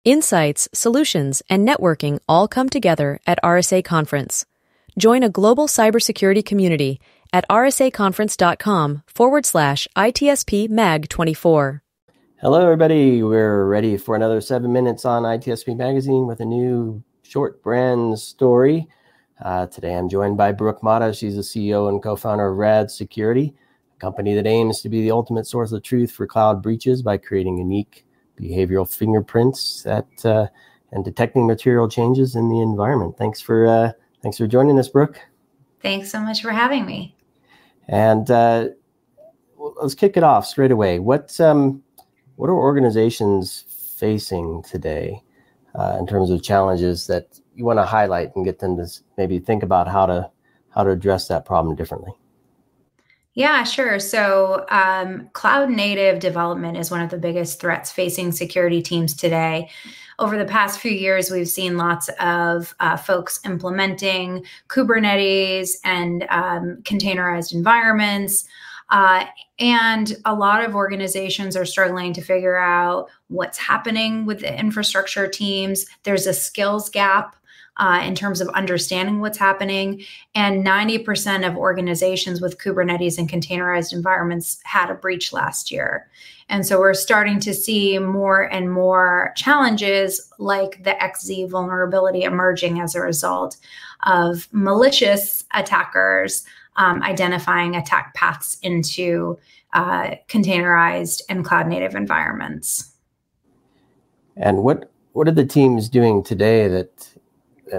Insights, solutions, and networking all come together at RSA Conference. Join a global cybersecurity community at rsaconference.com/ITSPmag24. Hello, everybody. We're ready for another 7 minutes on ITSP Magazine with a new short brand story. Today, I'm joined by Brooke Motta. She's the CEO and co-founder of RAD Security, a company that aims to be the ultimate source of truth for cloud breaches by creating unique behavioral fingerprints and detecting material changes in the environment. Thanks for joining us, Brooke. Thanks so much for having me. And let's kick it off straight away. What are organizations facing today in terms of challenges that you want to highlight and get them to maybe think about how to address that problem differently? Yeah, sure. So cloud native development is one of the biggest threats facing security teams today. Over the past few years, we've seen lots of folks implementing Kubernetes and containerized environments. And a lot of organizations are struggling to figure out what's happening with the infrastructure teams. There's a skills gap in terms of understanding what's happening. And 90% of organizations with Kubernetes and containerized environments had a breach last year. And so we're starting to see more and more challenges like the XZ vulnerability emerging as a result of malicious attackers identifying attack paths into containerized and cloud native environments. And what are the teams doing today that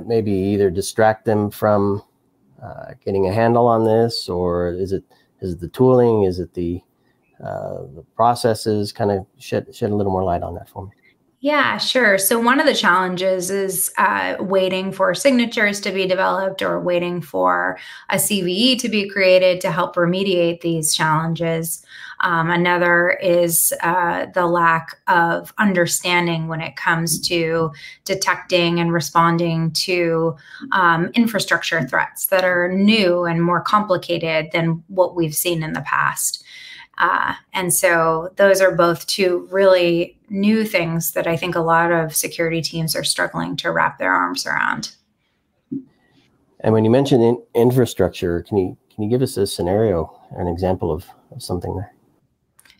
maybe either distract them from getting a handle on this, or is it the tooling? Is it the processes? Kind of shed a little more light on that for me. Yeah, sure. So one of the challenges is waiting for signatures to be developed or waiting for a CVE to be created to help remediate these challenges. Another is the lack of understanding when it comes to detecting and responding to infrastructure threats that are new and more complicated than what we've seen in the past. And so those are both two really new things that I think a lot of security teams are struggling to wrap their arms around. And when you mention infrastructure, can you give us a scenario, an example of something there?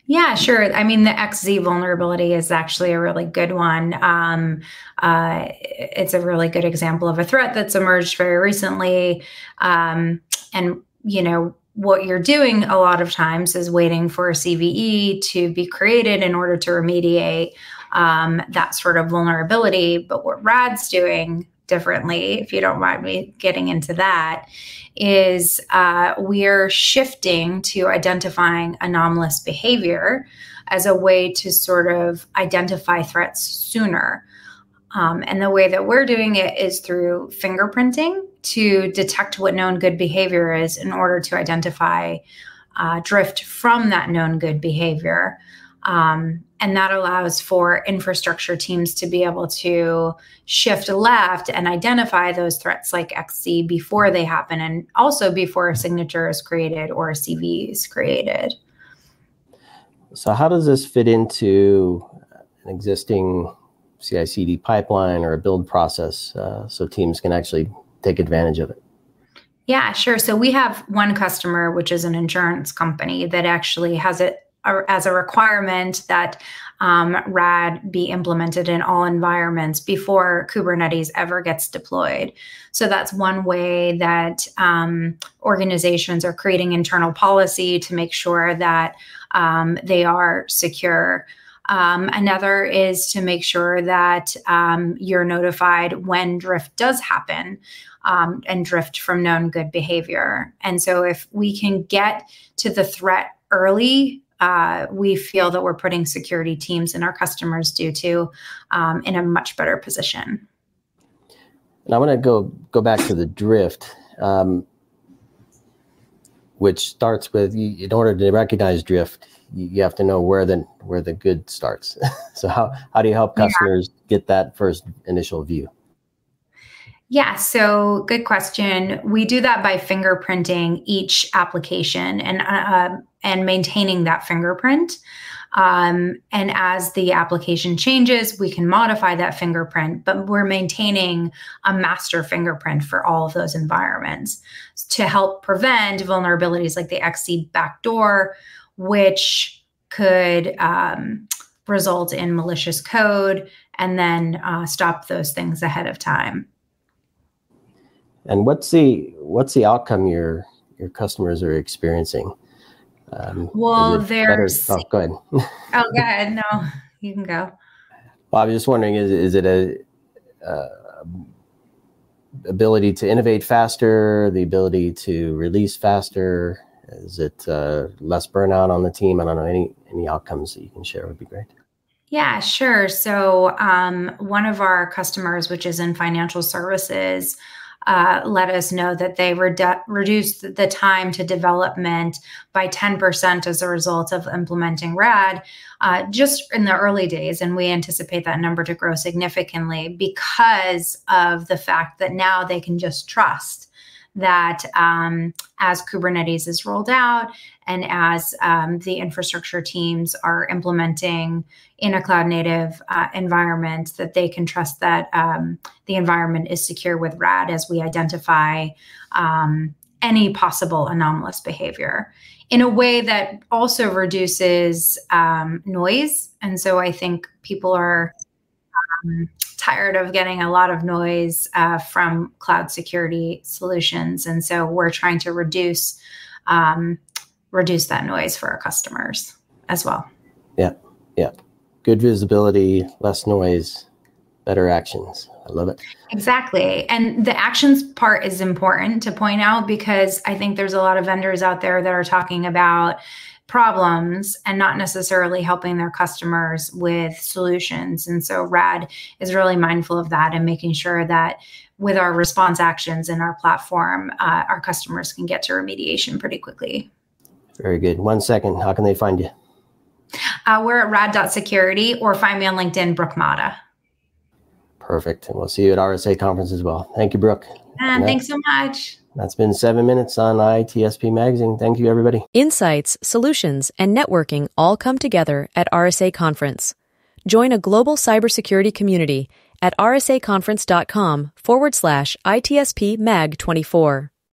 Yeah, sure. I mean, the XZ vulnerability is actually a really good one. It's a really good example of a threat that's emerged very recently. And, you know, what you're doing a lot of times is waiting for a CVE to be created in order to remediate that sort of vulnerability. But what RAD's doing differently, if you don't mind me getting into that, is we're shifting to identifying anomalous behavior as a way to sort of identify threats sooner. And the way that we're doing it is through fingerprinting to detect what known good behavior is in order to identify drift from that known good behavior. And that allows for infrastructure teams to be able to shift left and identify those threats like XC before they happen, and also before a signature is created or a CV is created. So how does this fit into an existing CI/CD pipeline or a build process so teams can actually take advantage of it? Yeah, sure. So we have one customer, which is an insurance company, that actually has it as a requirement that RAD be implemented in all environments before Kubernetes ever gets deployed. So that's one way that organizations are creating internal policy to make sure that they are secure. Another is to make sure that you're notified when drift does happen and drift from known good behavior. And so if we can get to the threat early, we feel that we're putting security teams, and our customers do too, in a much better position. And I want to go back to the drift, which starts with, in order to recognize drift, you have to know where the good starts. So how do you help customers get that first initial view? Yeah, so good question. We do that by fingerprinting each application and maintaining that fingerprint. And as the application changes, we can modify that fingerprint, but we're maintaining a master fingerprint for all of those environments to help prevent vulnerabilities like the XC backdoor, which could result in malicious code and then stop those things ahead of time. And what's the outcome your customers are experiencing? Well, there's go ahead. Oh, go ahead. No, you can go. Well, I was just wondering, is it a ability to innovate faster, the ability to release faster? Is it less burnout on the team? I don't know, any outcomes that you can share would be great. Yeah, sure. So one of our customers, which is in financial services, let us know that they reduced the time to development by 10% as a result of implementing RAD just in the early days. And we anticipate that number to grow significantly because of the fact that now they can just trust that as Kubernetes is rolled out and as the infrastructure teams are implementing in a cloud native environment, that they can trust that the environment is secure with RAD as we identify any possible anomalous behavior in a way that also reduces noise. And so I think people are tired of getting a lot of noise from cloud security solutions. And so we're trying to reduce that noise for our customers as well. Yeah. Good visibility, less noise, better actions. I love it. Exactly. And the actions part is important to point out because I think there's a lot of vendors out there that are talking about problems and not necessarily helping their customers with solutions. And so RAD is really mindful of that and making sure that with our response actions in our platform, our customers can get to remediation pretty quickly. Very good. 1 second. How can they find you? We're at rad.security or find me on LinkedIn, Brooke Motta. Perfect. And we'll see you at RSA conference as well. Thank you, Brooke. Thanks so much. That's been 7 minutes on ITSP Magazine. Thank you, everybody. Insights, solutions, and networking all come together at RSA Conference. Join a global cybersecurity community at rsaconference.com/ITSPmag24.